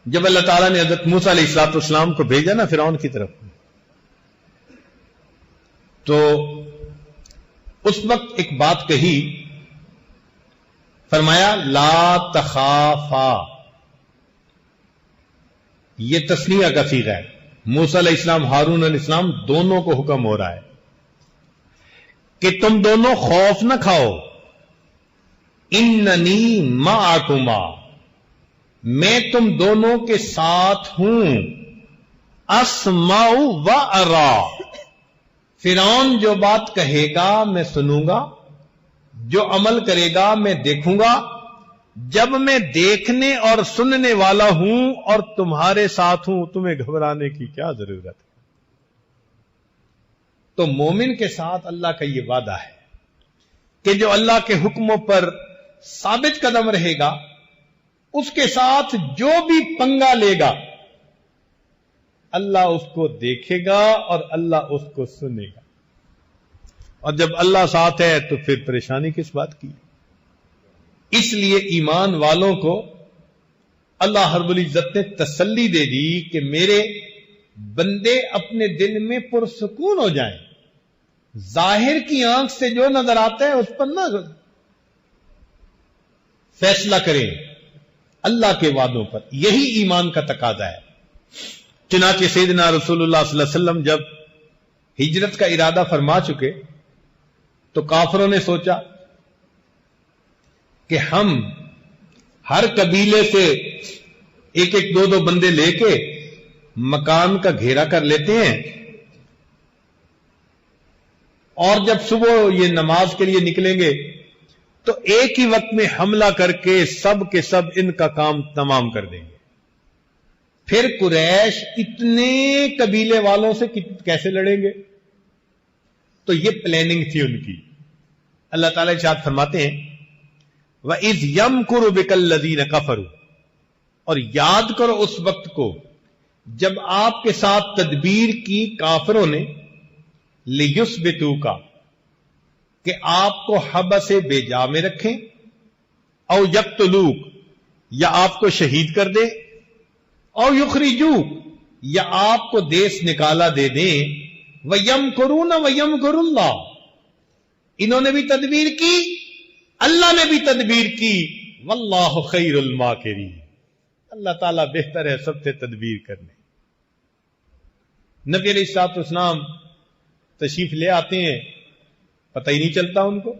جب اللہ تعالیٰ نے حضرت موسیٰ علیہ السلام کو بھیجا نا فرعون کی طرف، تو اس وقت ایک بات کہی، فرمایا لا تخافا، یہ تثنیہ کا صیغہ ہے، موسیٰ علیہ السلام ہارون علیہ السلام دونوں کو حکم ہو رہا ہے کہ تم دونوں خوف نہ کھاؤ، اننی معکما، میں تم دونوں کے ساتھ ہوں، اسمع و ارا، فرعون جو بات کہے گا میں سنوں گا، جو عمل کرے گا میں دیکھوں گا، جب میں دیکھنے اور سننے والا ہوں اور تمہارے ساتھ ہوں تمہیں گھبرانے کی کیا ضرورت ہے؟ تو مومن کے ساتھ اللہ کا یہ وعدہ ہے کہ جو اللہ کے حکموں پر ثابت قدم رہے گا، اس کے ساتھ جو بھی پنگا لے گا اللہ اس کو دیکھے گا اور اللہ اس کو سنے گا، اور جب اللہ ساتھ ہے تو پھر پریشانی کس بات کی؟ اس لیے ایمان والوں کو اللہ رب العزت نے تسلی دے دی کہ میرے بندے اپنے دل میں پرسکون ہو جائیں، ظاہر کی آنکھ سے جو نظر آتا ہے اس پر نہ فیصلہ کریں، اللہ کے وعدوں پر، یہی ایمان کا تقاضا ہے۔ چنانچہ سیدنا رسول اللہ صلی اللہ علیہ وسلم جب ہجرت کا ارادہ فرما چکے تو کافروں نے سوچا کہ ہم ہر قبیلے سے ایک ایک دو بندے لے کے مکان کا گھیرا کر لیتے ہیں، اور جب صبح یہ نماز کے لیے نکلیں گے تو ایک ہی وقت میں حملہ کر کے سب کے سب ان کا کام تمام کر دیں گے۔ پھر قریش اتنے قبیلے والوں سے کیسے لڑیں گے؟ تو یہ پلاننگ تھی ان کی۔ اللہ تعالیٰ ارشاد فرماتے ہیں وَإِذْ يَمْكُرُ بِكَ الَّذِينَ كَفَرُوا، اور یاد کرو اس وقت کو جب آپ کے ساتھ تدبیر کی کافروں نے، لِيُثْبِتُوكَ، کہ آپ کو حبس بے جا میں رکھیں، او یقتلوک، یا آپ کو شہید کر دے، او یخرجوک، یا آپ کو دیس نکالا دے دیں، وَيَمْكُرُونَ وَيَمْكُرُ اللَّهُ، انہوں نے بھی تدبیر کی، اللہ نے بھی تدبیر کی، واللہ خیر الماکرین، اللہ تعالیٰ بہتر ہے سب سے تدبیر کرنے۔ نبی علیہ الصلوۃ والسلام تشریف لے آتے ہیں، پتہ ہی نہیں چلتا ان کو۔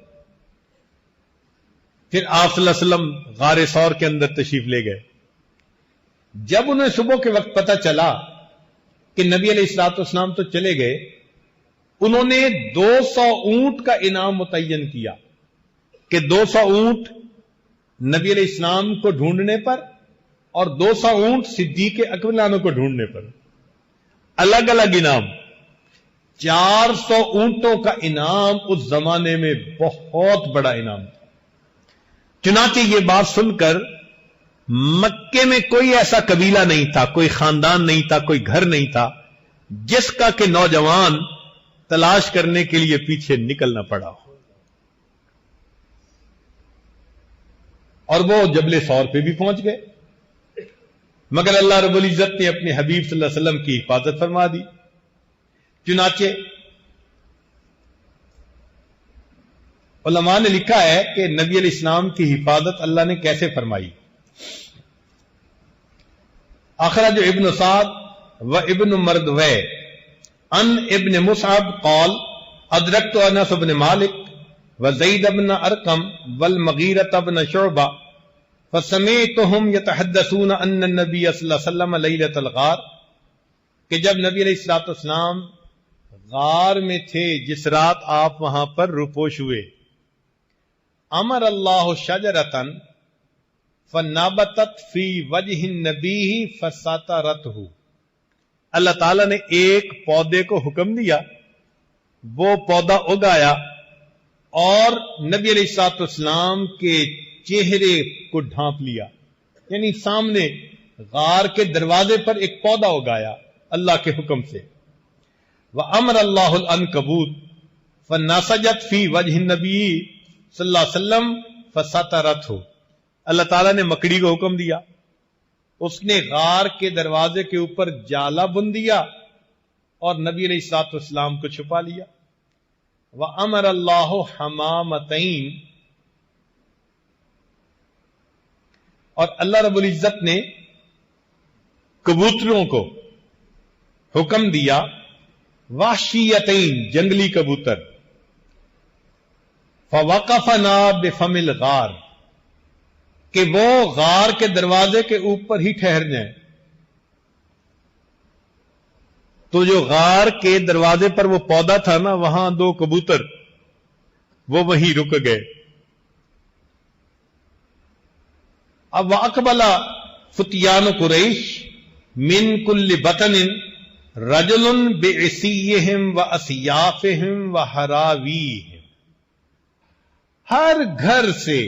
پھر آپ صلی اللہ علیہ وسلم غار ثور کے اندر تشریف لے گئے۔ جب انہیں صبح کے وقت پتہ چلا کہ نبی علیہ الصلوۃ والسلام تو چلے گئے، انہوں نے 200 اونٹ کا انعام متعین کیا کہ 200 اونٹ نبی علیہ السلام کو ڈھونڈنے پر اور 200 اونٹ صدیق اکبر عنہ کو ڈھونڈنے پر، الگ الگ انعام۔ 400 اونٹوں کا انعام اس زمانے میں بہت بڑا انعام تھا۔ چنانچہ یہ بات سن کر مکے میں کوئی ایسا قبیلہ نہیں تھا، کوئی خاندان نہیں تھا، کوئی گھر نہیں تھا جس کا کہ نوجوان تلاش کرنے کے لیے پیچھے نکلنا پڑا ہو۔ اور وہ جبل ثور پہ بھی پہنچ گئے، مگر اللہ رب العزت نے اپنے حبیب صلی اللہ علیہ وسلم کی حفاظت فرما دی۔ چنانچہ علماء نے لکھا ہے کہ نبی علیہ السلام کی حفاظت اللہ نے کیسے فرمائی۔ اخرج ابن سعد و ابن مردوے ان ابن مصعب قال ادرکت انس بن مالک وزید بن ارقم والمغیرۃ بن شعبہ فسمعتهم يتحدثون ان النبي صلی اللہ علیہ وسلم لیلۃ الغار، کہ جب نبی علیہ الصلوۃ والسلام غار میں تھے جس رات آپ وہاں پر روپوش ہوئے، امر اللہ شجرۃ فنبتت فی وجہ النبی فسطرتہ، اللہ تعالیٰ نے ایک پودے کو حکم دیا، وہ پودا اگایا اور نبی علیہ الصلوۃ والسلام کے چہرے کو ڈھانپ لیا، یعنی سامنے غار کے دروازے پر ایک پودا اگایا اللہ کے حکم سے۔ وَأَمَرَ اللَّهُ الْعَنْكَبُوتَ فَنَسَجَتْ فِي وَجْهِ النَّبِيِّ صلی اللہ علیہ وسلم فَسَتَرَتْهُ، اللہ تعالیٰ نے مکڑی کو حکم دیا، اس نے غار کے دروازے کے اوپر جالا بن دیا اور نبی علیہ الصلوۃ والسلام کو چھپا لیا. وَأَمَرَ اللَّهُ حَمَامَتَيْن، اور اللہ رب العزت نے کبوتروں کو حکم دیا، وحشیتین، جنگلی کبوتر، فوقفنا بفم الغار، کہ وہ غار کے دروازے کے اوپر ہی ٹھہر جائیں. تو جو غار کے دروازے پر وہ پودا تھا نا، وہاں دو کبوتر وہ وہیں رک گئے. اب واقبل فتیان قریش من کل بطن رجل بعصیہم واسیافہم وحراویہم، ہر گھر سے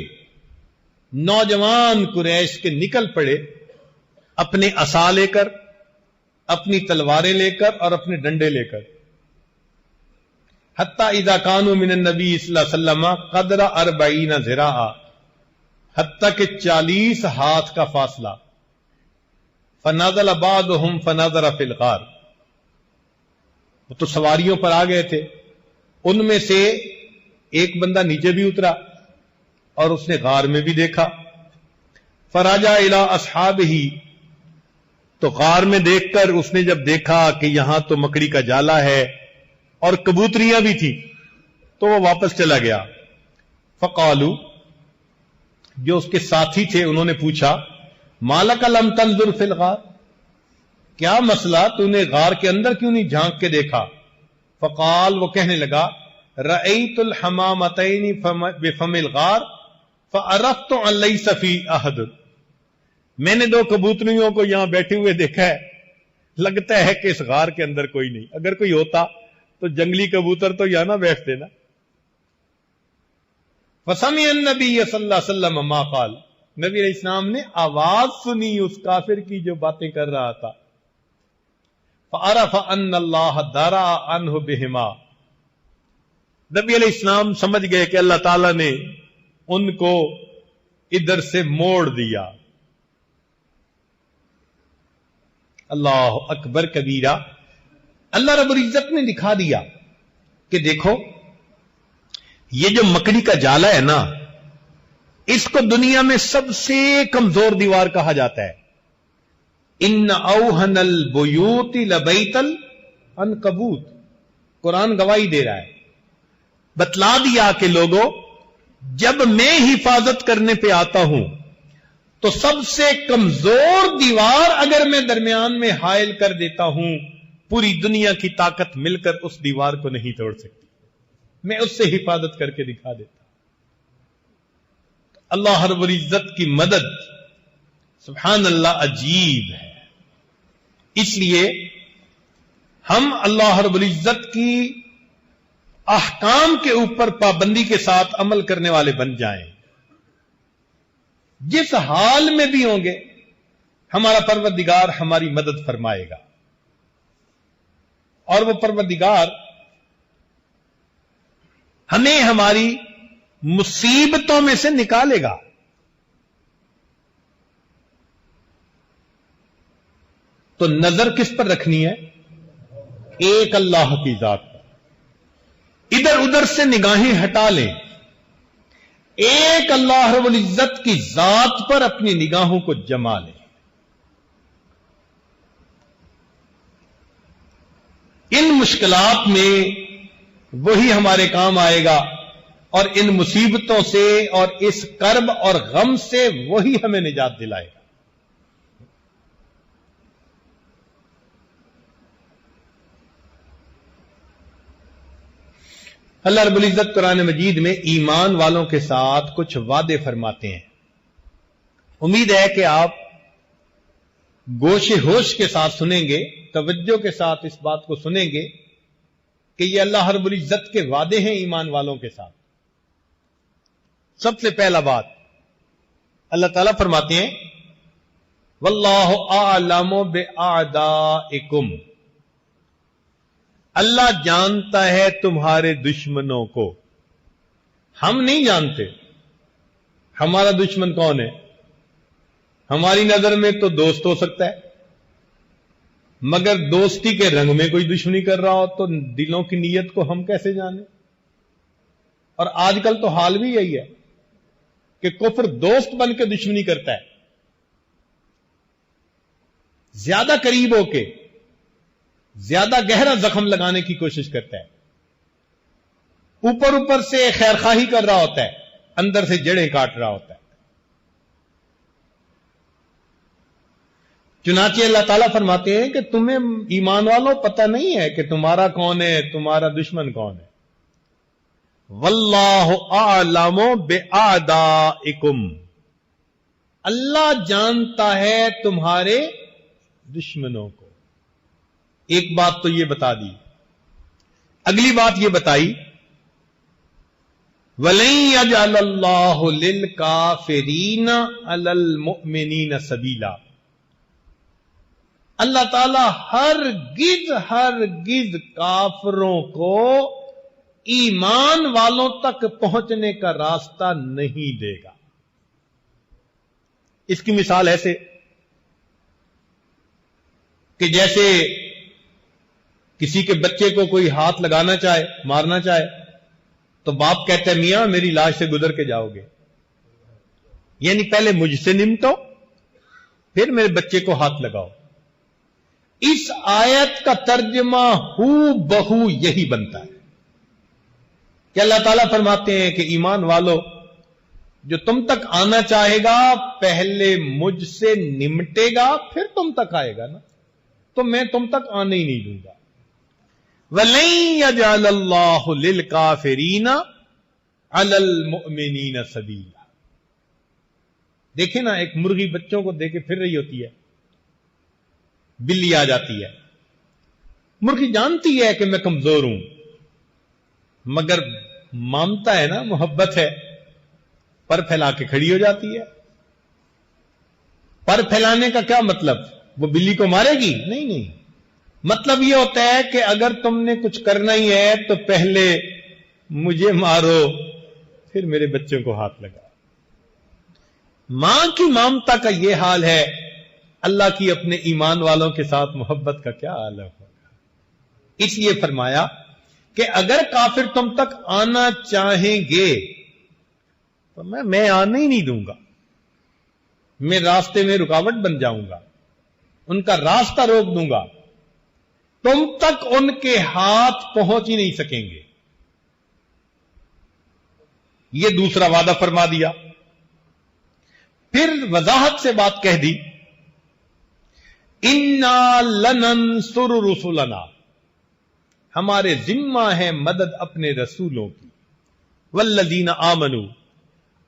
نوجوان قریش کے نکل پڑے اپنے عصا لے کر، اپنی تلواریں لے کر اور اپنے ڈنڈے لے کر. حتی اذا کانوا من النبی صلی اللہ علیہ وسلم قدر 40 ذراعا، حتیٰ کہ 40 ہاتھ کا فاصلہ. فنزل بعضهم فنظر فی الغار، وہ تو سواریوں پر آ گئے تھے، ان میں سے ایک بندہ نیچے بھی اترا اور اس نے غار میں بھی دیکھا. فرجع الی اصحابہ، تو غار میں دیکھ کر اس نے جب دیکھا کہ یہاں تو مکڑی کا جالا ہے اور کبوتریاں بھی تھی، تو وہ واپس چلا گیا. فقالو، جو اس کے ساتھی تھے انہوں نے پوچھا، مالک لم تنظر فی الغار، کیا مسئلہ، تو نے غار کے اندر کیوں نہیں جھانک کے دیکھا؟ فقال، وہ کہنے لگا، رأیت الحمامتین بفم الغار فعرفت ان لیس فی احد، میں نے دو کبوتریوں کو یہاں بیٹھے ہوئے دیکھا ہے، لگتا ہے کہ اس غار کے اندر کوئی نہیں. اگر کوئی ہوتا تو جنگلی کبوتر تو یہاں نہ بیٹھتے نا. فسمع النبی صلی اللہ علیہ وسلم ما قال، نبی علیہ السلام نے آواز سنی اس کافر کی جو باتیں کر رہا تھا. فعرف ان اللہ درا عنہ بہما، نبی علیہ السلام سمجھ گئے کہ اللہ تعالیٰ نے ان کو ادھر سے موڑ دیا. اللہ اکبر کبیرہ، اللہ رب العزت نے دکھا دیا کہ دیکھو یہ جو مکڑی کا جالا ہے نا، اس کو دنیا میں سب سے کمزور دیوار کہا جاتا ہے. ان اوہن البیوت لبیت العنکبوت، قرآن گواہی دے رہا ہے، بتلا دیا کہ لوگوں، جب میں حفاظت کرنے پہ آتا ہوں تو سب سے کمزور دیوار اگر میں درمیان میں حائل کر دیتا ہوں، پوری دنیا کی طاقت مل کر اس دیوار کو نہیں توڑ سکتی، میں اس سے حفاظت کر کے دکھا دیتا. اللہ رب العزت کی مدد سبحان اللہ عجیب ہے. اس لیے ہم اللہ رب العزت کی احکام کے اوپر پابندی کے ساتھ عمل کرنے والے بن جائیں. جس حال میں بھی ہوں گے ہمارا پروردگار ہماری مدد فرمائے گا، اور وہ پروردگار ہمیں ہماری مصیبتوں میں سے نکالے گا. تو نظر کس پر رکھنی ہے؟ ایک اللہ کی ذات پر. ادھر ادھر سے نگاہیں ہٹا لیں، ایک اللہ رب العزت کی ذات پر اپنی نگاہوں کو جما لیں. ان مشکلات میں وہی ہمارے کام آئے گا، اور ان مصیبتوں سے اور اس کرب اور غم سے وہی ہمیں نجات دلائے گا. اللہ رب العزت قرآن مجید میں ایمان والوں کے ساتھ کچھ وعدے فرماتے ہیں. امید ہے کہ آپ گوش ہوش کے ساتھ سنیں گے، توجہ کے ساتھ اس بات کو سنیں گے کہ یہ اللہ رب العزت کے وعدے ہیں ایمان والوں کے ساتھ. سب سے پہلا بات اللہ تعالیٰ فرماتے ہیں، واللہ اعلم باعدائکم، اللہ جانتا ہے تمہارے دشمنوں کو. ہم نہیں جانتے ہمارا دشمن کون ہے. ہماری نظر میں تو دوست ہو سکتا ہے، مگر دوستی کے رنگ میں کوئی دشمنی کر رہا ہو تو دلوں کی نیت کو ہم کیسے جانیں؟ اور آج کل تو حال بھی یہی ہے کہ کفر دوست بن کے دشمنی کرتا ہے، زیادہ قریب ہو کے زیادہ گہرا زخم لگانے کی کوشش کرتا ہے، اوپر اوپر سے خیر خواہی کر رہا ہوتا ہے، اندر سے جڑیں کاٹ رہا ہوتا ہے۔ چنانچہ اللہ تعالیٰ فرماتے ہیں کہ تمہیں ایمان والوں پتہ نہیں ہے کہ تمہارا کون ہے، تمہارا دشمن کون ہے۔ واللہ اعلم باعدائکم، اللہ جانتا ہے تمہارے دشمنوں کو۔ ایک بات تو یہ بتا دی، اگلی بات یہ بتائی وَلَن يَجْعَلَ اللَّهُ لِلْكَافِرِينَ عَلَى الْمُؤْمِنِينَ سَبِيلًا، اللہ تعالی ہرگز کافروں کو ایمان والوں تک پہنچنے کا راستہ نہیں دے گا۔ اس کی مثال ایسے کہ جیسے کسی کے بچے کو کوئی ہاتھ لگانا چاہے، مارنا چاہے، تو باپ کہتا ہے میاں میری لاش سے گزر کے جاؤ گے، یعنی پہلے مجھ سے نمٹو پھر میرے بچے کو ہاتھ لگاؤ۔ اس آیت کا ترجمہ ہو بہو یہی بنتا ہے کہ اللہ تعالیٰ فرماتے ہیں کہ ایمان والو، جو تم تک آنا چاہے گا پہلے مجھ سے نمٹے گا پھر تم تک آئے گا نا، تو میں تم تک آنے ہی نہیں دوں گا۔ وَلَن يَجْعَلَ اللَّهُ لِلْكَافِرِينَ عَلَى الْمُؤْمِنِينَ سَبِيلًا۔ دیکھیں نا، ایک مرغی بچوں کو دے کے پھر رہی ہوتی ہے، بلی آ جاتی ہے، مرغی جانتی ہے کہ میں کمزور ہوں مگر مامتا ہے نا، محبت ہے، پر پھیلا کے کھڑی ہو جاتی ہے۔ پر پھیلانے کا کیا مطلب؟ وہ بلی کو مارے گی؟ نہیں، مطلب یہ ہوتا ہے کہ اگر تم نے کچھ کرنا ہی ہے تو پہلے مجھے مارو پھر میرے بچوں کو ہاتھ لگا۔ ماں کی مامتا کا یہ حال ہے، اللہ کی اپنے ایمان والوں کے ساتھ محبت کا کیا حال ہوگا؟ اس لیے فرمایا کہ اگر کافر تم تک آنا چاہیں گے تو میں آنے ہی نہیں دوں گا، میں راستے میں رکاوٹ بن جاؤں گا، ان کا راستہ روک دوں گا، تم تک ان کے ہاتھ پہنچ ہی نہیں سکیں گے۔ یہ دوسرا وعدہ فرما دیا، پھر وضاحت سے بات کہہ دی، اِنَّا لَنَنصُرُ رُسُلَنَا، ہمارے ذمہ ہے مدد اپنے رسولوں کی، وَالَّذِينَ آمَنُوا،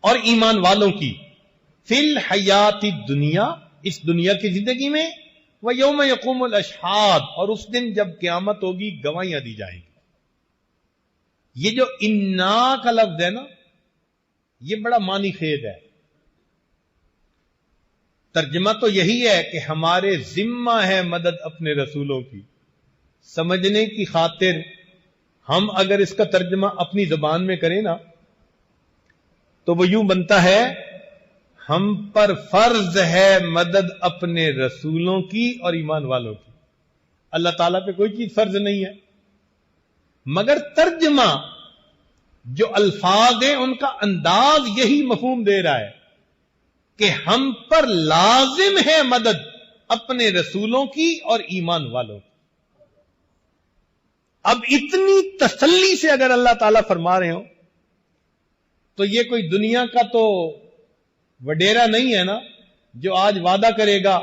اور ایمان والوں کی، فِي الْحَيَاةِ الدُّنْيَا، اس دنیا کی زندگی میں، وَيَوْمَ يَقُومُ الْأَشْهَادُ، اور اس دن جب قیامت ہوگی گواہیاں دی جائیں گی۔ یہ جو انا کا لفظ ہے نا، یہ بڑا معنی خیز ہے۔ ترجمہ تو یہی ہے کہ ہمارے ذمہ ہے مدد اپنے رسولوں کی۔ سمجھنے کی خاطر ہم اگر اس کا ترجمہ اپنی زبان میں کریں نا تو وہ یوں بنتا ہے، ہم پر فرض ہے مدد اپنے رسولوں کی اور ایمان والوں کی۔ اللہ تعالیٰ پہ کوئی چیز فرض نہیں ہے، مگر ترجمہ جو الفاظ ہیں ان کا انداز یہی مفہوم دے رہا ہے کہ ہم پر لازم ہے مدد اپنے رسولوں کی اور ایمان والوں کی۔ اب اتنی تسلی سے اگر اللہ تعالیٰ فرما رہے ہو تو یہ کوئی دنیا کا تو وڈیرا نہیں ہے نا، جو آج وعدہ کرے گا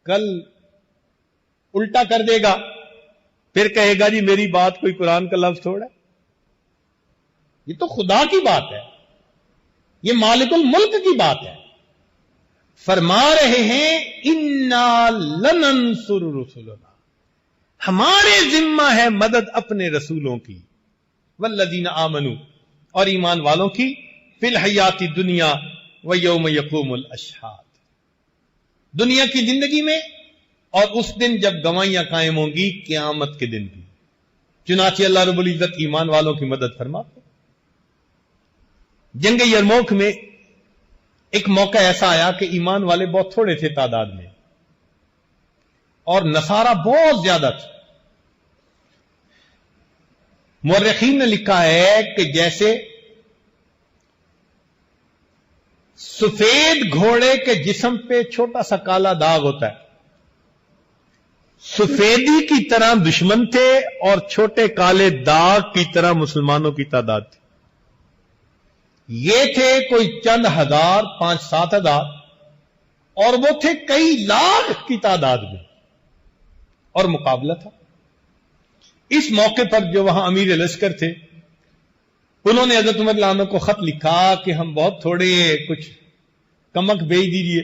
کل الٹا کر دے گا، پھر کہے گا جی میری بات کوئی قرآن کا لفظ تھوڑا ہے۔ یہ تو خدا کی بات ہے، یہ مالک الملک کی بات ہے۔ فرما رہے ہیں انا لننصر رسلنا، ہمارے ذمہ ہے مدد اپنے رسولوں کی، والذین آمنوا، اور ایمان والوں کی، فی الحیات الدنیا ویوم یقوم الاشہاد، دنیا کی زندگی میں اور اس دن جب گواہیاں قائم ہوں گی قیامت کے دن بھی۔ چنانچہ اللہ رب العزت ایمان والوں کی مدد فرماتے۔ جنگ یرموک میں ایک موقع ایسا آیا کہ ایمان والے بہت تھوڑے تھے تعداد میں اور نصارہ بہت زیادہ تھے. مورخین نے لکھا ہے کہ جیسے سفید گھوڑے کے جسم پہ چھوٹا سا کالا داغ ہوتا ہے، سفیدی کی طرح دشمن تھے اور چھوٹے کالے داغ کی طرح مسلمانوں کی تعداد تھی. یہ تھے کوئی چند ہزار، 5-7 ہزار، اور وہ تھے کئی لاکھ کی تعداد میں، اور مقابلہ تھا. اس موقع پر جو وہاں امیر لشکر تھے انہوں نے حضرت عمر رضی اللہ عنہ کو خط لکھا کہ ہم بہت تھوڑے، کچھ کمک بھیج دیجیے.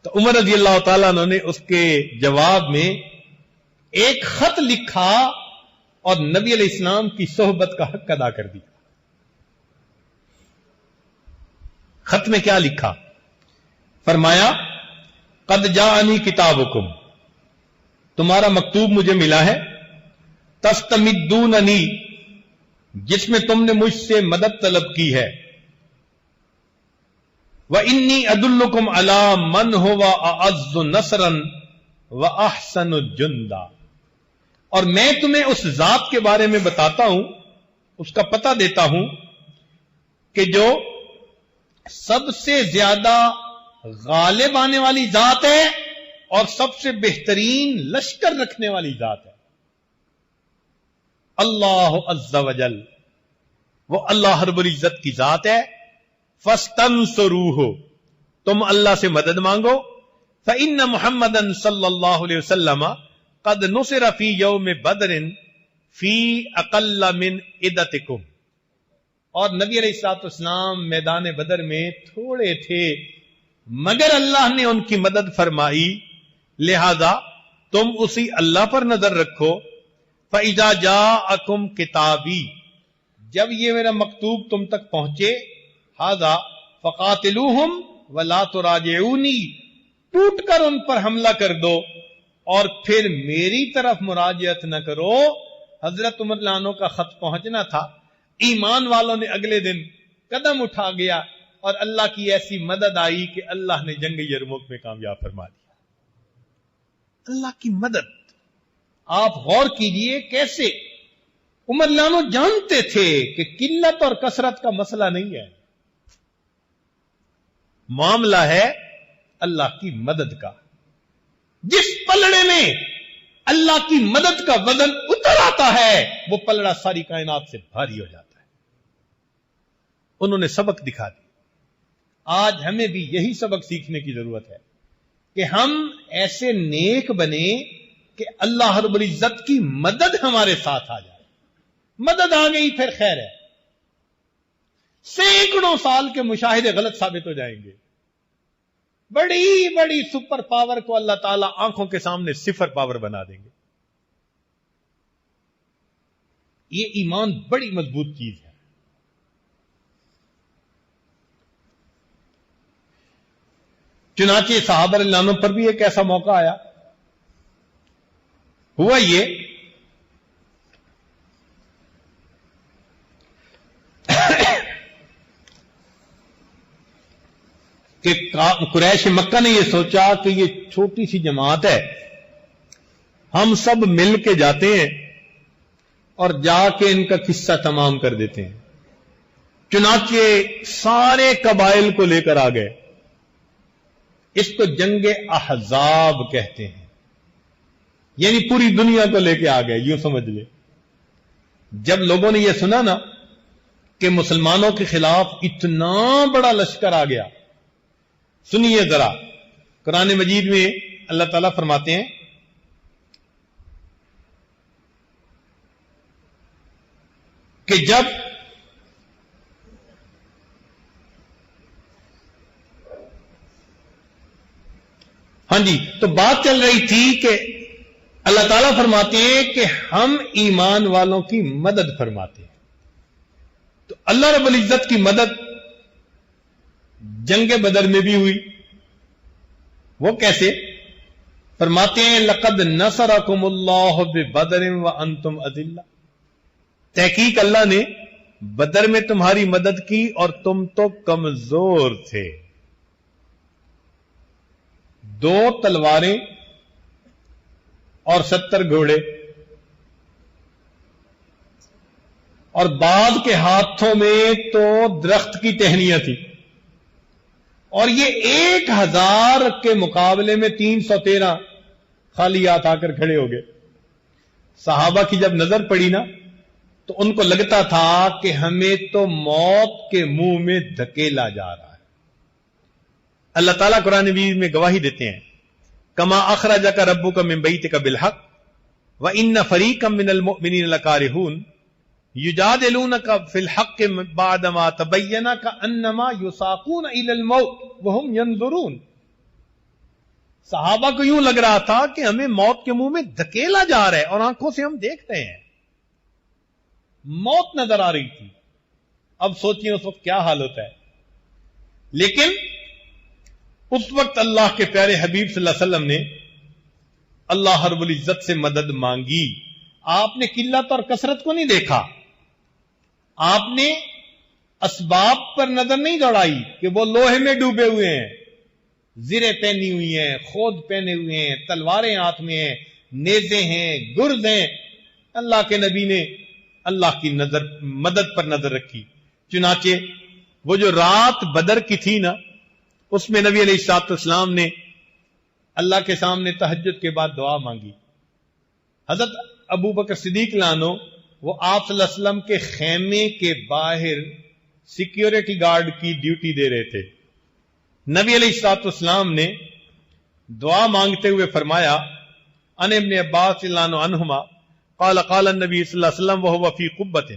تو عمر رضی اللہ تعالیٰ عنہ نے اس کے جواب میں ایک خط لکھا اور نبی علیہ السلام کی صحبت کا حق ادا کر دیا. خط میں کیا لکھا؟ فرمایا قد جاءنی کتابکم، تمہارا مکتوب مجھے ملا ہے، تستمدوننی، جس میں تم نے مجھ سے مدد طلب کی ہے، وانی ادلکم علی من هو اعز نصرا واحسن جندا، اور میں تمہیں اس ذات کے بارے میں بتاتا ہوں، اس کا پتہ دیتا ہوں کہ جو سب سے زیادہ غالب آنے والی ذات ہے اور سب سے بہترین لشکر رکھنے والی ذات ہے. اللہ عز وجل، وہ اللہ رب العزت کی ذات ہے. فاستنصروہ، تم اللہ سے مدد مانگو. فإن محمدًا صلی اللہ علیہ وسلم قد نصر فی یوم بدر فی اقل من عدتکم، اور نبی علیہ الصلوۃ والسلام میدان بدر میں تھوڑے تھے مگر اللہ نے ان کی مدد فرمائی، لہذا تم اسی اللہ پر نظر رکھو. فَإِذَا جَاءَكُمْ کتابی، جب یہ میرا مکتوب تم تک پہنچے، ہذا فَقَاتِلُوهُمْ وَلَا تُرَاجِعُونِي، ٹوٹ کر ان پر حملہ کر دو اور پھر میری طرف مراجعت نہ کرو. حضرت عمر رضی اللہ عنہ کا خط پہنچنا تھا، ایمان والوں نے اگلے دن قدم اٹھا گیا اور اللہ کی ایسی مدد آئی کہ اللہ نے جنگ یرموک میں کامیاب فرما دیا. اللہ کی مدد، آپ غور کیجئے کیسے عمر رضی اللہ عنہ جانتے تھے کہ قلت اور کثرت کا مسئلہ نہیں ہے، معاملہ ہے اللہ کی مدد کا. جس پلڑے میں اللہ کی مدد کا وزن اتر آتا ہے وہ پلڑا ساری کائنات سے بھاری ہو جاتا ہے. انہوں نے سبق دکھا دیا. آج ہمیں بھی یہی سبق سیکھنے کی ضرورت ہے کہ ہم ایسے نیک بنے کہ اللہ رب العزت کی مدد ہمارے ساتھ آ جائے. مدد آ گئی پھر خیر ہے، سینکڑوں سال کے مشاہدے غلط ثابت ہو جائیں گے. بڑی بڑی سپر پاور کو اللہ تعالیٰ آنکھوں کے سامنے صفر پاور بنا دیں گے. یہ ایمان بڑی مضبوط چیز ہے. چنانچہ صحابہ رضی اللہ عنہ پر بھی ایک ایسا موقع آیا. ہوا یہ کہ قریش مکہ نے یہ سوچا کہ یہ چھوٹی سی جماعت ہے، ہم سب مل کے جاتے ہیں اور جا کے ان کا قصہ تمام کر دیتے ہیں. چنانچہ سارے قبائل کو لے کر آ گئے. اس کو جنگ احزاب کہتے ہیں، یعنی پوری دنیا کو لے کے آ گئے، یوں سمجھ لے. جب لوگوں نے یہ سنا نا کہ مسلمانوں کے خلاف اتنا بڑا لشکر آ گیا، سنیے ذرا، قرآن مجید میں اللہ تعالیٰ فرماتے ہیں کہ جب ہاں جی تو بات چل رہی تھی کہ اللہ تعالیٰ فرماتے ہیں کہ ہم ایمان والوں کی مدد فرماتے ہیں. تو اللہ رب العزت کی مدد جنگ بدر میں بھی ہوئی. وہ کیسے؟ فرماتے ہیں لقد نصرکم اللہ ببدر وانتم اذلہ، تحقیق اللہ نے بدر میں تمہاری مدد کی اور تم تو کمزور تھے. 2 تلواریں اور 70 گھوڑے اور بعض کے ہاتھوں میں تو درخت کی ٹہنیاں تھی, اور یہ 1000 کے مقابلے میں 313 خالی ہاتھ آ کر کھڑے ہو گئے. صحابہ کی جب نظر پڑی نا تو ان کو لگتا تھا کہ ہمیں تو موت کے منہ میں دھکیلا جا رہا ہے. اللہ تعالیٰ قرآن مجید میں گواہی دیتے ہیں, کما اخرجک ربک من بیتک بالحق وان فریقا من المؤمنین لکارہون یجادلونک فی الحق بعدما تبین کانما یساقون الی الموت وہم ینظرون. صحابہ کو یوں لگ رہا تھا کہ ہمیں موت کے منہ میں دھکیلا جا رہا ہے اور آنکھوں سے ہم دیکھتے ہیں. موت نظر آ رہی تھی. اب سوچئے اس وقت کیا حال ہوتا ہے. لیکن اس وقت اللہ کے پیارے حبیب صلی اللہ علیہ وسلم نے اللہ رب العزت سے مدد مانگی. آپ نے قلت اور کثرت کو نہیں دیکھا, آپ نے اسباب پر نظر نہیں دوڑائی کہ وہ لوہے میں ڈوبے ہوئے ہیں, زریں پہنی ہوئی ہیں, خود پہنے ہوئے ہیں, تلواریں ہاتھ میں ہیں, نیزے ہیں, گرز ہیں. اللہ کے نبی نے اللہ کی مدد پر نظر رکھی. چنانچہ وہ جو رات بدر کی تھی نا, اس میں نبی علیہ الصلوۃ والسلام نے اللہ کے سامنے تہجد کے بعد دعا مانگی. حضرت ابو بکر صدیق لانو وہ آپ صلی اللہ علیہ وسلم کے خیمے کے باہر سیکیورٹی گارڈ کی ڈیوٹی دے رہے تھے. نبی علیہ الصلوۃ والسلام نے دعا مانگتے ہوئے فرمایا, ان ابن عباس رضی اللہ عنہما قال قال النبی صلی اللہ علیہ وسلم وهو فی قبۃ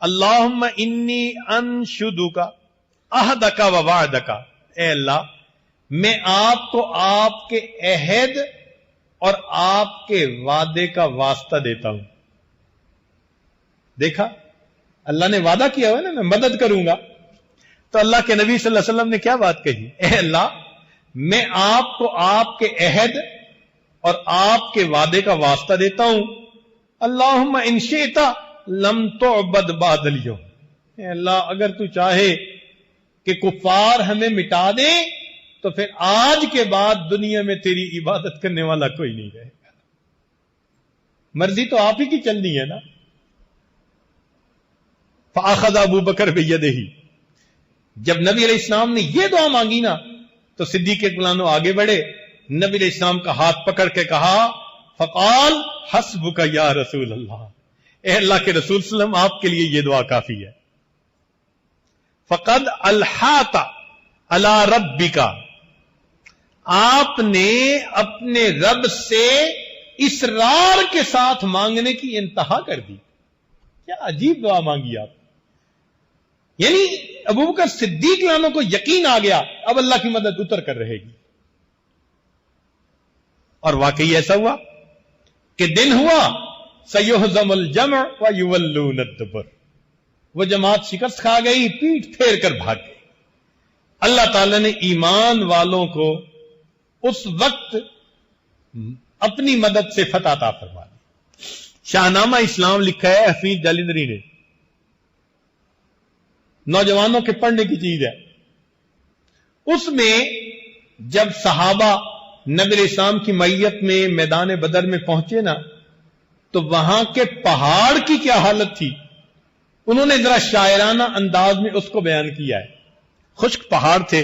اللہم انی انشدک عہدک ووعدک. اے اللہ, میں آپ کو آپ کے عہد اور آپ کے وعدے کا واسطہ دیتا ہوں. دیکھا, اللہ نے وعدہ کیا ہوا نا میں مدد کروں گا, تو اللہ کے نبی صلی اللہ علیہ وسلم نے کیا بات کہی, اے اللہ, میں آپ کو آپ کے عہد اور آپ کے وعدے کا واسطہ دیتا ہوں. اللہم ان شئت لم تعبد بعد اليوم. اے اللہ, اگر تو چاہے کہ کفار ہمیں مٹا دیں تو پھر آج کے بعد دنیا میں تیری عبادت کرنے والا کوئی نہیں رہے گا. مرضی تو آپ ہی کی چلنی ہے نا. فاخذ ابو بکر بیدہ. جب نبی علیہ السلام نے یہ دعا مانگی نا تو صدیق اکبر آگے بڑھے, نبی علیہ السلام کا ہاتھ پکڑ کے کہا, فقال حسبک یا رسول اللہ. اے اللہ کے رسول صلی اللہ علیہ وسلم, آپ کے لیے یہ دعا کافی ہے. فقد الحات علی ربک. آپ نے اپنے رب سے اصرار کے ساتھ مانگنے کی انتہا کر دی. کیا عجیب دعا مانگی آپ. یعنی ابو بکر صدیق لانوں کو یقین آ گیا اب اللہ کی مدد اتر کر رہے گی. اور واقعی ایسا ہوا کہ دن ہوا سیہزم الجمع ویولون الدبر. وہ جماعت شکست کھا گئی, پیٹ پھیر کر بھاگ گئی. اللہ تعالی نے ایمان والوں کو اس وقت اپنی مدد سے فتح عطا فرما دی. شاہنامہ اسلام لکھا ہے حفیظ جالندری نے, نوجوانوں کے پڑھنے کی چیز ہے. اس میں جب صحابہ نبی علیہ السلام کی معیت میں میدان بدر میں پہنچے نا تو وہاں کے پہاڑ کی کیا حالت تھی, انہوں نے ذرا شاعرانہ انداز میں اس کو بیان کیا ہے. خشک پہاڑ تھے.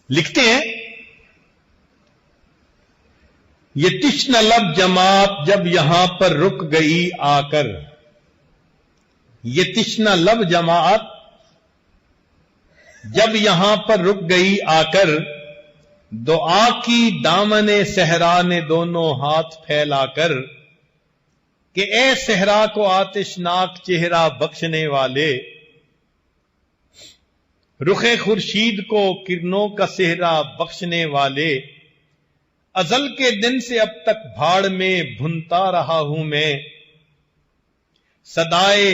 لکھتے ہیں, یہ تشنہ لب جماعت جب یہاں پر رک گئی آ کر. یہ تشنہ لب جماعت جب یہاں پر رک گئی آ کر, دعا کی دامن صحرا نے دونوں ہاتھ پھیلا کر, کہ اے صحرا کو آتشناک چہرہ بخشنے والے, رخ خورشید کو کرنوں کا صحرا بخشنے والے, ازل کے دن سے اب تک بھاڑ میں بھنتا رہا ہوں میں, صدائے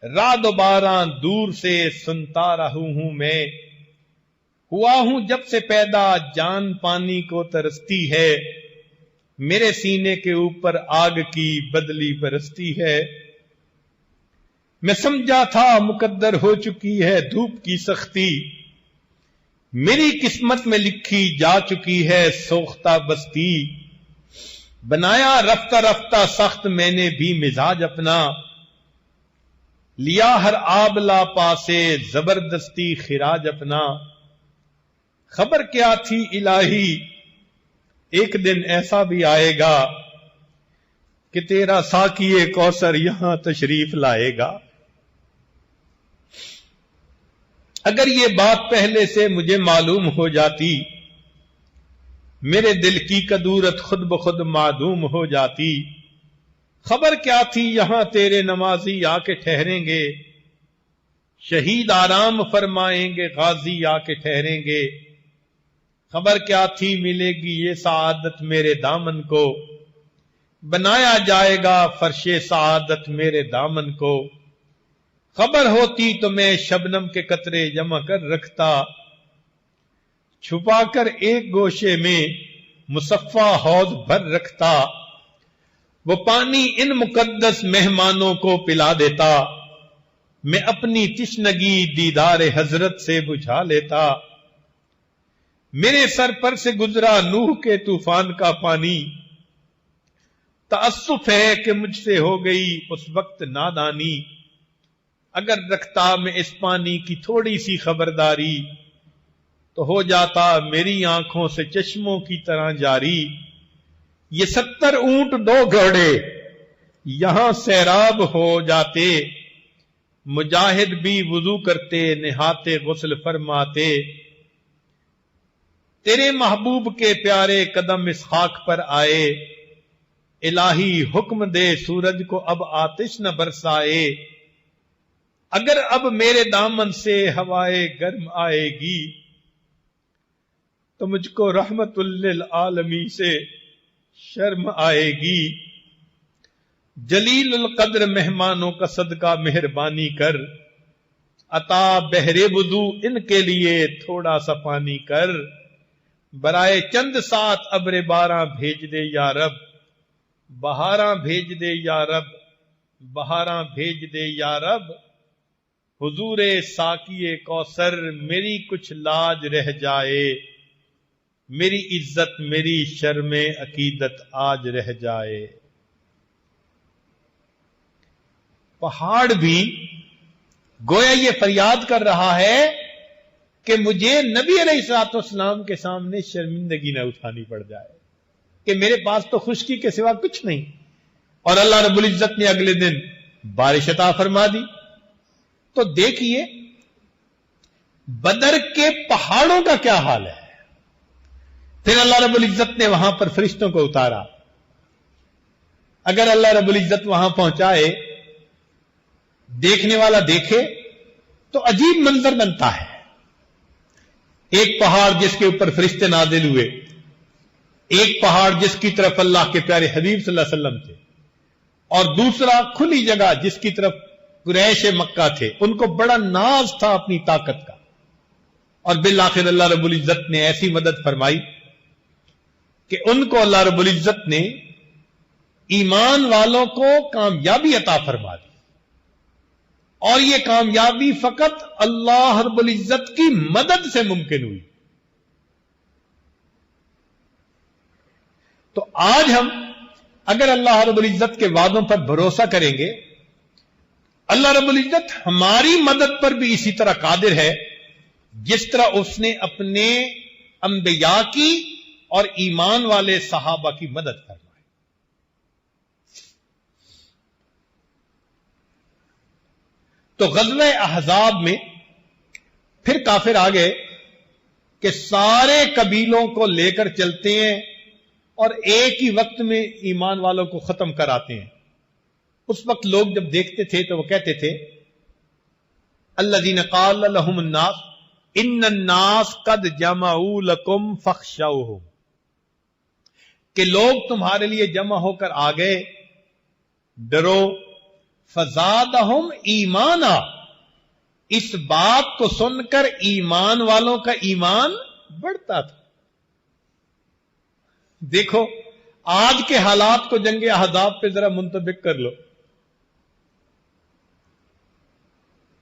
رعد و باران دور سے سنتا رہا ہوں میں, ہوا ہوں جب سے پیدا جان پانی کو ترستی ہے, میرے سینے کے اوپر آگ کی بدلی برستی ہے. میں سمجھا تھا مقدر ہو چکی ہے دھوپ کی سختی، میری قسمت میں لکھی جا چکی ہے سوختہ بستی، بنایا رفتہ رفتہ سخت میں نے بھی مزاج اپنا، لیا ہر آبلا پاسے زبردستی خراج اپنا، خبر کیا تھی الہی ایک دن ایسا بھی آئے گا کہ تیرا ساقی کوثر یہاں تشریف لائے گا۔ اگر یہ بات پہلے سے مجھے معلوم ہو جاتی، میرے دل کی کدورت خود بخود معدوم ہو جاتی، خبر کیا تھی یہاں تیرے نمازی آ کے ٹھہریں گے، شہید آرام فرمائیں گے غازی آ کے ٹھہریں گے، خبر کیا تھی ملے گی یہ سعادت میرے دامن کو، بنایا جائے گا فرش سعادت میرے دامن کو، خبر ہوتی تو میں شبنم کے قطرے جمع کر رکھتا، چھپا کر ایک گوشے میں مصفا حوض بھر رکھتا، وہ پانی ان مقدس مہمانوں کو پلا دیتا، میں اپنی تشنگی دیدار حضرت سے بجھا لیتا، میرے سر پر سے گزرا نوح کے طوفان کا پانی، تأسف ہے کہ مجھ سے ہو گئی اس وقت نادانی، اگر رکھتا میں اس پانی کی تھوڑی سی خبرداری، تو ہو جاتا میری آنکھوں سے چشموں کی طرح جاری، یہ 70 اونٹ 2 گھوڑے یہاں سیراب ہو جاتے، مجاہد بھی وضو کرتے نہاتے غسل فرماتے، تیرے محبوب کے پیارے قدم اس خاک پر آئے، الہی حکم دے سورج کو اب آتش نہ برسائے، اگر اب میرے دامن سے ہوائے گرم آئے گی تو مجھ کو رحمت للعالمین سے شرم آئے گی، جلیل القدر مہمانوں کا صدقہ مہربانی کر، عطا بہرے وضو ان کے لیے تھوڑا سا پانی کر، برائے چند ساتھ ابر باراں بھیج دے یا رب، بہاراں بھیج دے یا رب، بہاراں بھیج دے یا رب، حضور ساقی کوثر میری کچھ لاج رہ جائے، میری عزت میری شرم عقیدت آج رہ جائے۔ پہاڑ بھی گویا یہ فریاد کر رہا ہے کہ مجھے نبی علیہ الصلوۃ والسلام کے سامنے شرمندگی نہ اٹھانی پڑ جائے کہ میرے پاس تو خشکی کے سوا کچھ نہیں، اور اللہ رب العزت نے اگلے دن بارش عطا فرما دی۔ تو دیکھیے بدر کے پہاڑوں کا کیا حال ہے، پھر اللہ رب العزت نے وہاں پر فرشتوں کو اتارا، اگر اللہ رب العزت وہاں پہنچائے دیکھنے والا دیکھے تو عجیب منظر بنتا ہے، ایک پہاڑ جس کے اوپر فرشتے نازل ہوئے، ایک پہاڑ جس کی طرف اللہ کے پیارے حبیب صلی اللہ علیہ وسلم تھے، اور دوسرا کھلی جگہ جس کی طرف قریش مکہ تھے، ان کو بڑا ناز تھا اپنی طاقت کا، اور بالآخر اللہ رب العزت نے ایسی مدد فرمائی کہ ان کو اللہ رب العزت نے ایمان والوں کو کامیابی عطا فرما دی، اور یہ کامیابی فقط اللہ رب العزت کی مدد سے ممکن ہوئی۔ تو آج ہم اگر اللہ رب العزت کے وعدوں پر بھروسہ کریں گے، اللہ رب العزت ہماری مدد پر بھی اسی طرح قادر ہے جس طرح اس نے اپنے انبیاء کی اور ایمان والے صحابہ کی مدد فرمائی۔ تو غزوہ احزاب میں پھر کافر آ گئے کہ سارے قبیلوں کو لے کر چلتے ہیں اور ایک ہی وقت میں ایمان والوں کو ختم کراتے ہیں۔ اس وقت لوگ جب دیکھتے تھے تو وہ کہتے تھے الذین قال لهم الناس ان الناس قد جمعوا لكم فاخشوهم، کہ لوگ تمہارے لیے جمع ہو کر آ گئے، ڈرو۔ فزادہم ایمانا، اس بات کو سن کر ایمان والوں کا ایمان بڑھتا تھا۔ دیکھو آج کے حالات کو جنگ احزاب پہ ذرا منطبق کر لو،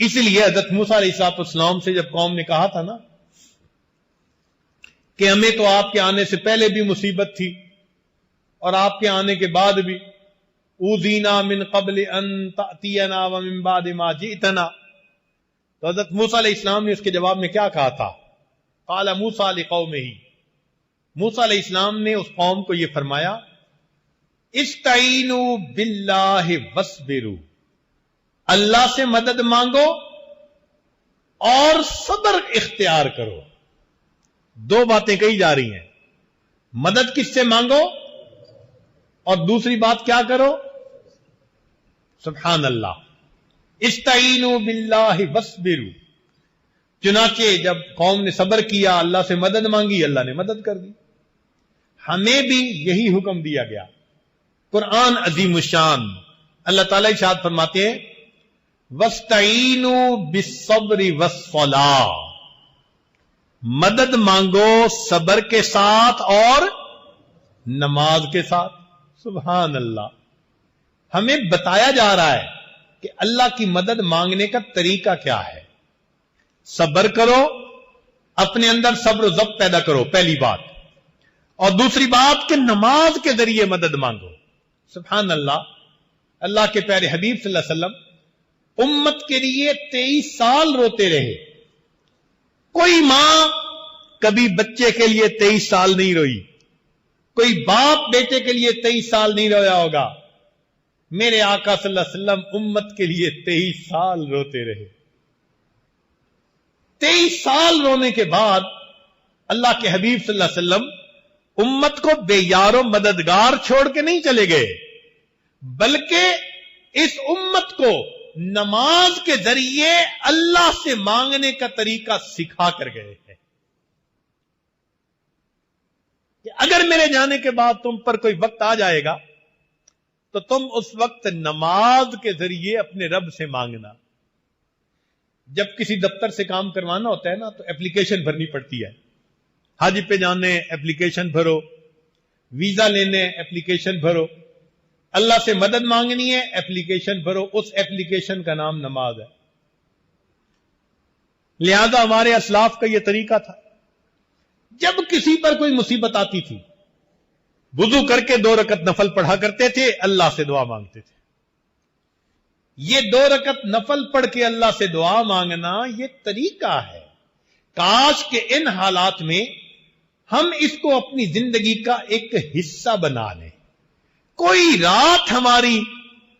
اس لیے حضرت موسیٰ علیہ السلام سے جب قوم نے کہا تھا نا کہ ہمیں تو آپ کے آنے سے پہلے بھی مصیبت تھی اور آپ کے آنے کے بعد بھی، اوذینا من قبل ان تأتینا ومن بعد ما جئتنا، تو حضرت موسیٰ علیہ السلام نے اس کے جواب میں کیا کہا تھا؟ قال موسیٰ لقومہ، موسیٰ علیہ السلام نے اس قوم کو یہ فرمایا، استعینوا باللہ واصبروا، اللہ سے مدد مانگو اور صبر اختیار کرو۔ دو باتیں کہی جا رہی ہیں، مدد کس سے مانگو اور دوسری بات کیا کرو؟ سبحان اللہ، استعینوا باللہ واصبروا۔ چنانچہ جب قوم نے صبر کیا، اللہ سے مدد مانگی، اللہ نے مدد کر دی۔ ہمیں بھی یہی حکم دیا گیا۔ قرآن عظیم الشان اللہ تعالیٰ ارشاد فرماتے ہیں، وَاسْتَعِینُوا بِالصَّبْرِ وَالصَّلَاةِ، مدد مانگو صبر کے ساتھ اور نماز کے ساتھ۔ سبحان اللہ، ہمیں بتایا جا رہا ہے کہ اللہ کی مدد مانگنے کا طریقہ کیا ہے۔ صبر کرو، اپنے اندر صبر و ضبط پیدا کرو، پہلی بات، اور دوسری بات کہ نماز کے ذریعے مدد مانگو۔ سبحان اللہ، اللہ کے پیارے حبیب صلی اللہ علیہ وسلم امت کے لیے 23 سال روتے رہے۔ کوئی ماں کبھی بچے کے لیے 23 سال نہیں روئی، کوئی باپ بیٹے کے لیے 23 سال نہیں رویا ہوگا۔ میرے آقا صلی اللہ علیہ وسلم امت کے لیے 23 سال روتے رہے۔ 23 سال رونے کے بعد اللہ کے حبیب صلی اللہ علیہ وسلم امت کو بے یار و مددگار چھوڑ کے نہیں چلے گئے، بلکہ اس امت کو نماز کے ذریعے اللہ سے مانگنے کا طریقہ سکھا کر گئے ہیں کہ اگر میرے جانے کے بعد تم پر کوئی وقت آ جائے گا تو تم اس وقت نماز کے ذریعے اپنے رب سے مانگنا۔ جب کسی دفتر سے کام کروانا ہوتا ہے نا تو اپلیکیشن بھرنی پڑتی ہے، حج پہ جانے اپلیکیشن بھرو، ویزا لینے اپلیکیشن بھرو، اللہ سے مدد مانگنی ہے اپلیکیشن بھرو، اس اپلیکیشن کا نام نماز ہے۔ لہذا ہمارے اسلاف کا یہ طریقہ تھا، جب کسی پر کوئی مصیبت آتی تھی وضو کر کے 2 رکعت نفل پڑھا کرتے تھے، اللہ سے دعا مانگتے تھے۔ یہ 2 رکعت نفل پڑھ کے اللہ سے دعا مانگنا یہ طریقہ ہے۔ کاش کہ ان حالات میں ہم اس کو اپنی زندگی کا ایک حصہ بنا لیں، کوئی رات ہماری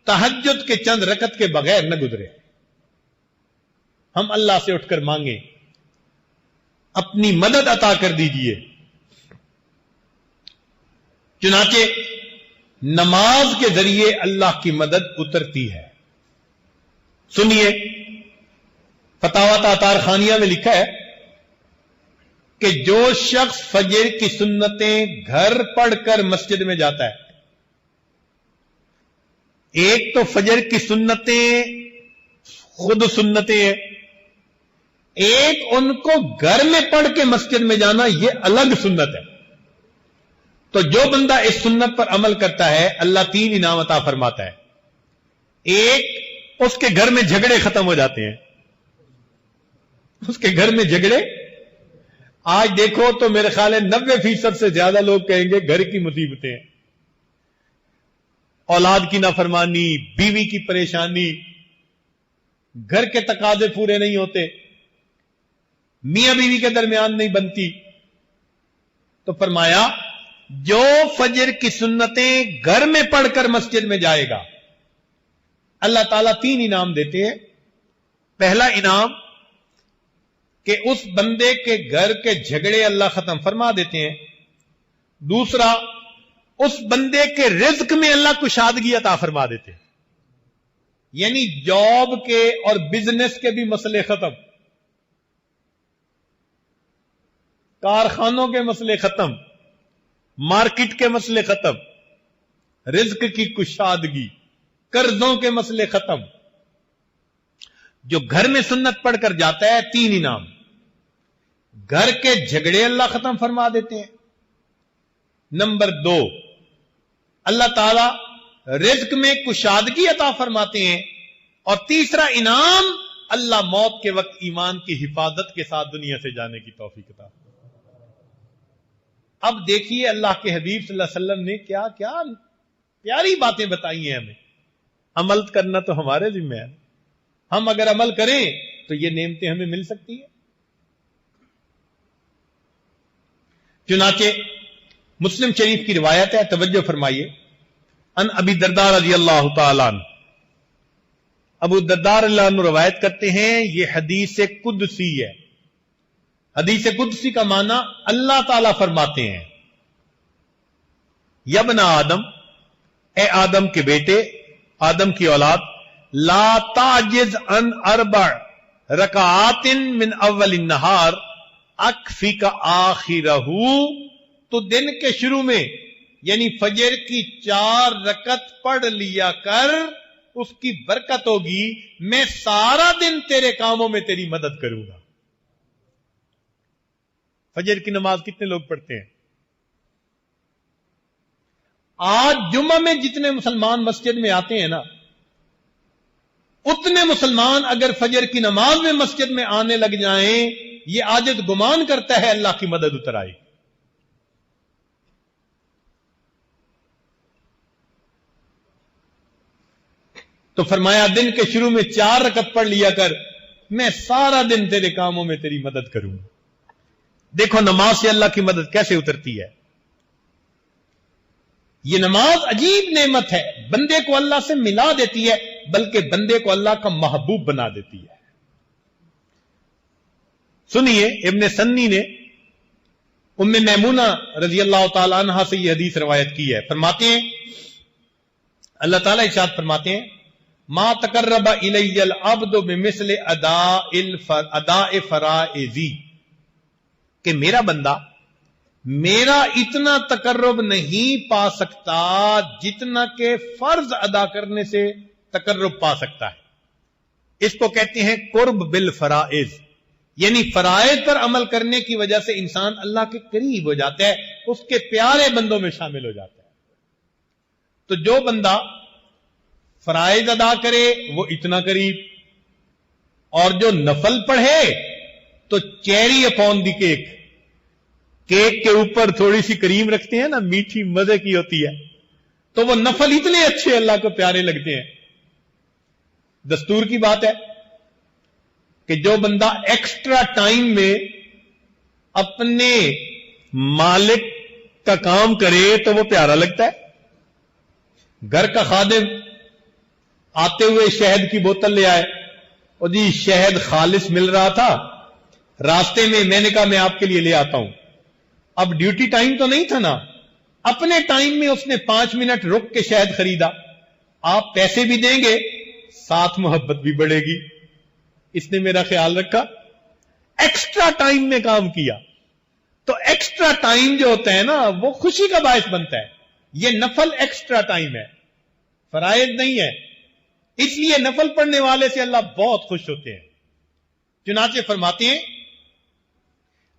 تہجد کے چند رکعت کے بغیر نہ گزرے، ہم اللہ سے اٹھ کر مانگیں، اپنی مدد عطا کر دیجئے۔ چنانچہ نماز کے ذریعے اللہ کی مدد اترتی ہے۔ سنیے، فتاوی تاتار خانیہ میں لکھا ہے کہ جو شخص فجر کی سنتیں گھر پڑھ کر مسجد میں جاتا ہے، ایک تو فجر کی سنتیں خود سنتیں ہیں، ایک ان کو گھر میں پڑھ کے مسجد میں جانا یہ الگ سنت ہے۔ تو جو بندہ اس سنت پر عمل کرتا ہے اللہ 3 انعام عطا فرماتا ہے۔ ایک، اس کے گھر میں جھگڑے ختم ہو جاتے ہیں۔ اس کے گھر میں جھگڑے، آج دیکھو تو میرے خیال ہے 90% سے زیادہ لوگ کہیں گے گھر کی مصیبتیں ہیں، اولاد کی نافرمانی، بیوی کی پریشانی، گھر کے تقاضے پورے نہیں ہوتے، میاں بیوی کے درمیان نہیں بنتی۔ تو فرمایا جو فجر کی سنتیں گھر میں پڑھ کر مسجد میں جائے گا، اللہ تعالیٰ 3 انعام دیتے ہیں۔ پہلا انعام کہ اس بندے کے گھر کے جھگڑے اللہ ختم فرما دیتے ہیں۔ دوسرا، اس بندے کے رزق میں اللہ کشادگی عطا فرما دیتے ہیں، یعنی جاب کے اور بزنس کے بھی مسئلے ختم، کارخانوں کے مسئلے ختم، مارکیٹ کے مسئلے ختم، رزق کی کشادگی، قرضوں کے مسئلے ختم۔ جو گھر میں سنت پڑھ کر جاتا ہے 3 انعام، گھر کے جھگڑے اللہ ختم فرما دیتے ہیں۔ نمبر 2، اللہ تعالی رزق میں کشادگی عطا فرماتے ہیں، اور تیسرا انعام اللہ موت کے وقت ایمان کی حفاظت کے ساتھ دنیا سے جانے کی توفیق عطا۔ اب دیکھیے اللہ کے حبیب صلی اللہ علیہ وسلم نے کیا کیا پیاری باتیں بتائی ہیں ہمیں، عمل کرنا تو ہمارے ذمہ ہے، ہم اگر عمل کریں تو یہ نعمتیں ہمیں مل سکتی ہیں۔ چنانچہ مسلم شریف کی روایت ہے، توجہ فرمائیے، ان ابی الدرداء رضی اللہ تعالی عنہ، ابو الدرداء رضی اللہ عنہ روایت کرتے ہیں، یہ حدیث قدسی ہے۔ حدیث قدسی کا معنی اللہ تعالیٰ فرماتے ہیں، یا ابن آدم، اے آدم کے بیٹے، آدم کی اولاد، لا تعجز عن اربع رکعات من اول النہار اکفیک آخرہ، تو دن کے شروع میں یعنی فجر کی 4 رکعت پڑھ لیا کر، اس کی برکت ہوگی، میں سارا دن تیرے کاموں میں تیری مدد کروں گا۔ فجر کی نماز کتنے لوگ پڑھتے ہیں؟ آج جمعہ میں جتنے مسلمان مسجد میں آتے ہیں نا، اتنے مسلمان اگر فجر کی نماز میں مسجد میں آنے لگ جائیں، یہ عاجز گمان کرتا ہے اللہ کی مدد اتر آئے۔ تو فرمایا دن کے شروع میں 4 رکعت پڑھ لیا کر، میں سارا دن تیرے کاموں میں تیری مدد کروں گا۔ دیکھو نماز سے اللہ کی مدد کیسے اترتی ہے۔ یہ نماز عجیب نعمت ہے، بندے کو اللہ سے ملا دیتی ہے، بلکہ بندے کو اللہ کا محبوب بنا دیتی ہے۔ سنیے، ابن سنی نے ام میمونہ رضی اللہ تعالی عنہا سے یہ حدیث روایت کی ہے، فرماتے ہیں اللہ تعالیٰ ارشاد فرماتے ہیں، ما تقرب الی العبد بمثل اداء فرائضی، کہ میرا بندہ میرا اتنا تقرب نہیں پا سکتا جتنا کہ فرض ادا کرنے سے تقرب پا سکتا ہے۔ اس کو کہتے ہیں قرب بالفرائض، یعنی فرائض پر عمل کرنے کی وجہ سے انسان اللہ کے قریب ہو جاتا ہے، اس کے پیارے بندوں میں شامل ہو جاتا ہے۔ تو جو بندہ فرائض ادا کرے وہ اتنا قریب، اور جو نفل پڑھے تو cherry upon the cake, cake کے اوپر تھوڑی سی کریم رکھتے ہیں نا، میٹھی مزے کی ہوتی ہے، تو وہ نفل اتنے اچھے اللہ کو پیارے لگتے ہیں۔ دستور کی بات ہے کہ جو بندہ ایکسٹرا ٹائم میں اپنے مالک کا کام کرے تو وہ پیارا لگتا ہے۔ گھر کا خادم آتے ہوئے شہد کی بوتل لے آئے، اور جی شہد خالص مل رہا تھا، راستے میں نے کہا میں آپ کے لیے لے آتا ہوں۔ اب ڈیوٹی ٹائم تو نہیں تھا نا، اپنے ٹائم میں اس نے 5 منٹ رک کے شہد خریدا۔ آپ پیسے بھی دیں گے، ساتھ محبت بھی بڑھے گی، اس نے میرا خیال رکھا، ایکسٹرا ٹائم میں کام کیا۔ تو ایکسٹرا ٹائم جو ہوتا ہے نا وہ خوشی کا باعث بنتا ہے۔ یہ نفل ایکسٹرا ٹائم ہے، فرائض نہیں ہے، اس لیے نفل پڑھنے والے سے اللہ بہت خوش ہوتے ہیں۔ چنانچہ فرماتے ہیں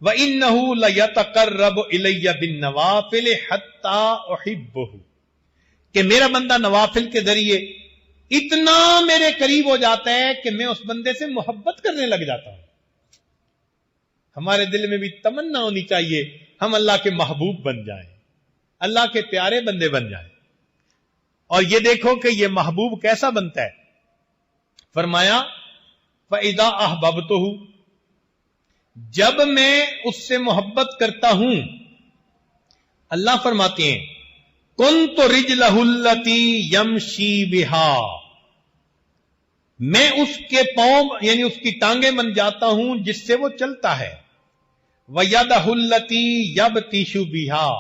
وَإِنَّهُ لَيَتَقَرَّبُ إِلَيَّ بِالنَّوَافِلِ حَتَّى أُحِبَّهُ، کہ میرا بندہ نوافل کے ذریعے اتنا میرے قریب ہو جاتا ہے کہ میں اس بندے سے محبت کرنے لگ جاتا ہوں۔ ہمارے دل میں بھی تمنا ہونی چاہیے ہم اللہ کے محبوب بن جائیں، اللہ کے پیارے بندے بن جائیں۔ اور یہ دیکھو کہ یہ محبوب کیسا بنتا ہے، فرمایا فَإِذَا أَحْبَبْتُهُ، جب میں اس سے محبت کرتا ہوں، اللہ فرماتے ہیں كُنْتُ رِجْلَهُ الَّتِي يَمْشِي بِهَا، میں اس کے پاؤں یعنی اس کی ٹانگیں بن جاتا ہوں جس سے وہ چلتا ہے، وَيَدَهُ الَّتِي يَبْطِشُ بِهَا،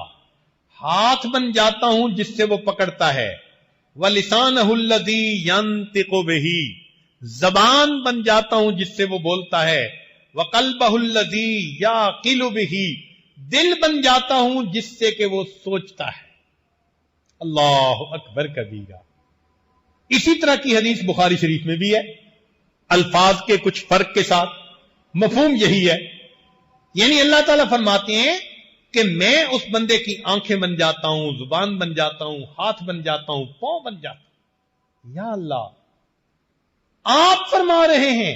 ہاتھ بن جاتا ہوں جس سے وہ پکڑتا ہے، وَلِسَانَهُ الَّذِي يَنْطِقُ بِهِ، زبان بن جاتا ہوں جس سے وہ بولتا ہے، وَقَلْبَهُ الَّذِي يَعْقِلُ بِهِ، دل بن جاتا ہوں جس سے کہ وہ سوچتا ہے۔ اللہ اکبر کبیرہ۔ اسی طرح کی حدیث بخاری شریف میں بھی ہے، الفاظ کے کچھ فرق کے ساتھ، مفہوم یہی ہے۔ یعنی اللہ تعالیٰ فرماتے ہیں کہ میں اس بندے کی آنکھیں بن جاتا ہوں، زبان بن جاتا ہوں، ہاتھ بن جاتا ہوں، پاؤں بن جاتا ہوں۔ یا اللہ، آپ فرما رہے ہیں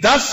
10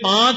5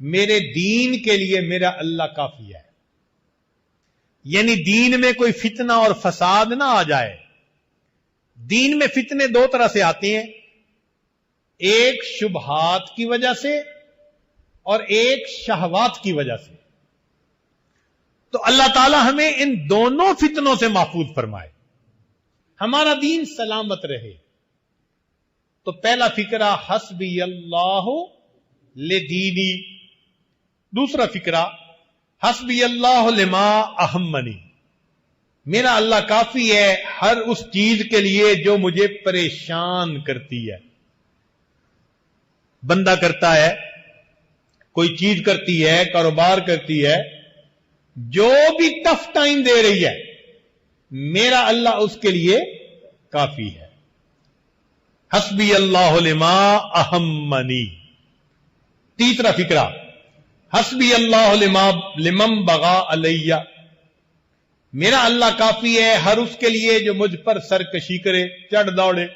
میرے دین کے لیے میرا اللہ کافی ہے. یعنی دین میں کوئی فتنہ اور فساد نہ آ جائے. دین میں فتنے دو طرح سے آتے ہیں، ایک شبہات کی وجہ سے اور ایک شہوات کی وجہ سے. تو اللہ تعالی ہمیں ان دونوں فتنوں سے محفوظ فرمائے، ہمارا دین سلامت رہے. تو پہلا فکرہ حسبی اللہ لدینی، دوسرا فکرہ حسبی اللہ لما اہمنی، میرا اللہ کافی ہے ہر اس چیز کے لیے جو مجھے پریشان کرتی ہے. بندہ کرتا ہے، کوئی چیز کرتی ہے، کاروبار کرتی ہے، جو بھی ٹف ٹائم دے رہی ہے، میرا اللہ اس کے لیے کافی ہے. حسبی اللہ لما اہمنی. تیسرا فکرہ حسبی اللہ لمن بغا علیہ، میرا اللہ کافی ہے ہر اس کے لیے جو مجھ پر سرکشی کرے، چڑھ دوڑے.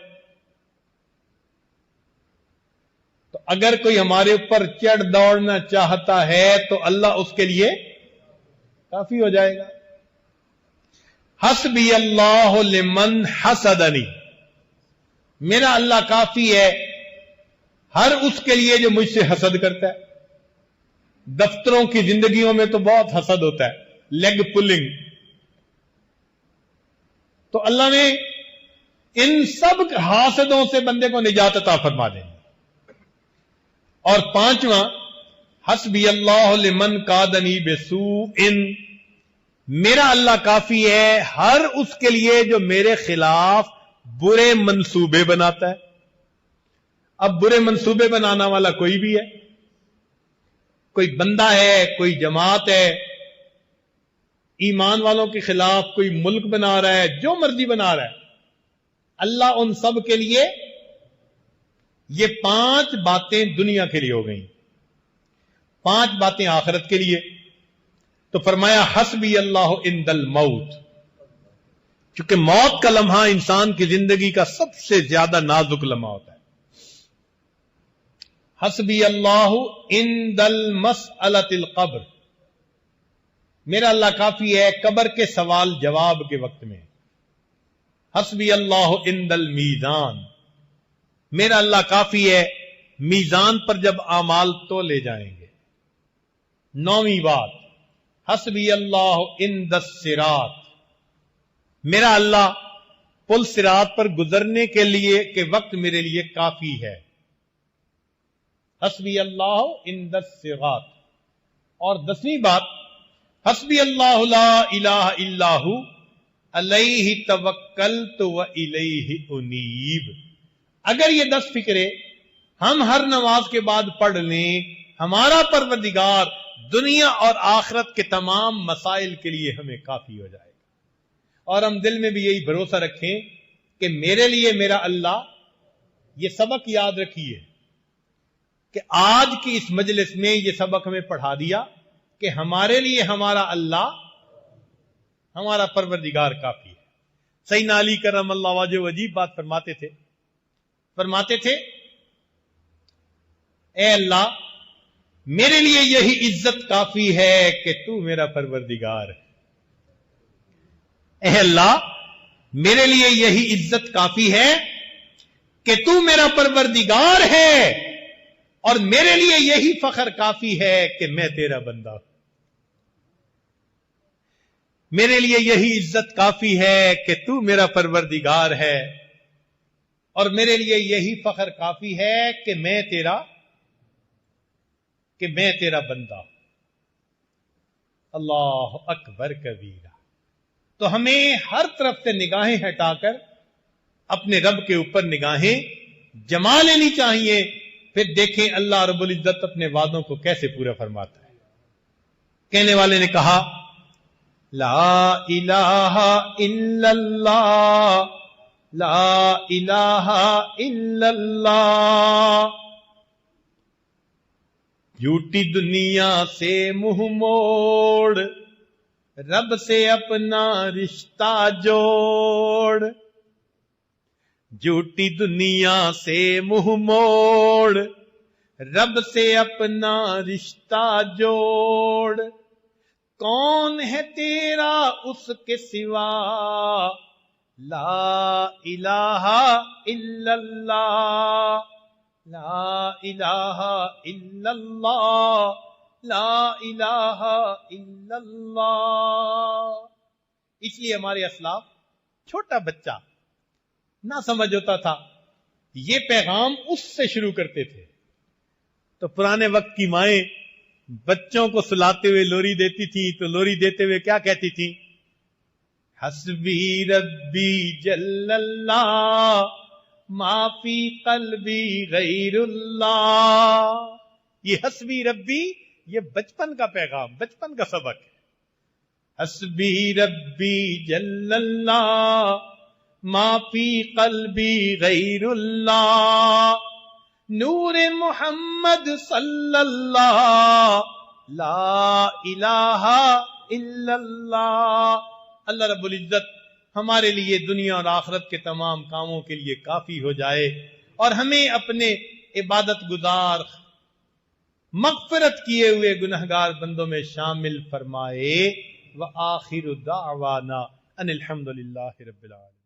تو اگر کوئی ہمارے اوپر چڑھ دوڑنا چاہتا ہے تو اللہ اس کے لیے کافی ہو جائے گا. حسبی اللہ لمن حسدنی، میرا اللہ کافی ہے ہر اس کے لیے جو مجھ سے حسد کرتا ہے. دفتروں کی زندگیوں میں تو بہت حسد ہوتا ہے، لیگ پلنگ. تو اللہ نے ان سب حاسدوں سے بندے کو نجات عطا فرما دیں. اور پانچواں حسبی اللہ لمن کادنی بسوء، میرا اللہ کافی ہے ہر اس کے لیے جو میرے خلاف برے منصوبے بناتا ہے. اب برے منصوبے بنانا والا کوئی بھی ہے، کوئی بندہ ہے، کوئی جماعت ہے، ایمان والوں کے خلاف کوئی ملک بنا رہا ہے، جو مرضی بنا رہا ہے، اللہ ان سب کے لیے. یہ 5 باتیں دنیا کے لیے ہو گئیں، 5 باتیں آخرت کے لیے. تو فرمایا حسبی اللہ عند الموت، چونکہ موت کا لمحہ انسان کی زندگی کا سب سے زیادہ نازک لمحہ ہوتا ہے. حسبی اللہ عند المسألۃ القبر، میرا اللہ کافی ہے قبر کے سوال جواب کے وقت میں. حسبی اللہ عند المیزان، میرا اللہ کافی ہے میزان پر جب اعمال تو لے جائیں گے. 9ویں بات حسبی اللہ عند الصراط، میرا اللہ پل صراط پر گزرنے کے لیے کے وقت میرے لیے کافی ہے. حسبی اللہ عند الصراط. اور 10ویں بات حسبی اللہ لا الہ الا ہو علیہ توکلت و الیہ انیب. اگر یہ 10 فکرے ہم ہر نماز کے بعد پڑھ لیں، ہمارا پروردگار دنیا اور آخرت کے تمام مسائل کے لیے ہمیں کافی ہو جائے گا. اور ہم دل میں بھی یہی بھروسہ رکھیں کہ میرے لیے میرا اللہ. یہ سبق یاد رکھیے کہ آج کی اس مجلس میں یہ سبق ہمیں پڑھا دیا کہ ہمارے لیے ہمارا اللہ، ہمارا پروردگار کافی ہے. سیدنا علی کرم اللہ وجہ عجیب بات فرماتے تھے اے اللہ میرے لیے یہی عزت کافی ہے کہ تو میرا پروردگار ہے. اے اللہ میرے لیے یہی عزت کافی ہے کہ تو میرا پروردگار ہے، اور میرے لیے یہی فخر کافی ہے کہ میں تیرا بندہ ہوں. میرے لیے یہی عزت کافی ہے کہ تو میرا پروردگار ہے، اور میرے لیے یہی فخر کافی ہے کہ میں تیرا بندہ ہوں. اللہ اکبر کبیرہ. تو ہمیں ہر طرف سے نگاہیں ہٹا کر اپنے رب کے اوپر نگاہیں جما لینی چاہیے. پھر دیکھیں اللہ رب العزت اپنے وعدوں کو کیسے پورا فرماتا ہے. کہنے والے نے کہا لا الہ الا اللہ، لا الہ الا اللہ. جھوٹی دنیا سے منہ موڑ، رب سے اپنا رشتہ جوڑ. جھوٹی دنیا سے منہ موڑ، رب سے اپنا رشتہ جوڑ، کون ہے تیرا اس کے سوا، لا الہ الا اللہ، لا الہ الا اللہ، لا الہ الا اللہ۔ اس لیے ہمارے اسلاف چھوٹا بچہ نہ سمجھ ہوتا تھا، یہ پیغام اس سے شروع کرتے تھے۔ تو پرانے وقت کی مائیں بچوں کو سلاتے ہوئے لوری دیتی تھی تو لوری دیتے ہوئے کیا کہتی تھی؟ حسبی ربی جل اللہ ما فی قلبی غیر اللہ۔ یہ حسبی ربی یہ بچپن کا پیغام، بچپن کا سبق ہے۔ حسبی ربی جل اللہ ما فی قلبی غیر اللہ، نور محمد صلی اللہ، لا الہ الا اللہ۔ اللہ رب العزت ہمارے لیے دنیا اور آخرت کے تمام کاموں کے لیے کافی ہو جائے اور ہمیں اپنے عبادت گزار مغفرت کیے ہوئے گنہگار بندوں میں شامل فرمائے۔ وآخر دعوانا ان الحمد للہ رب العالمین۔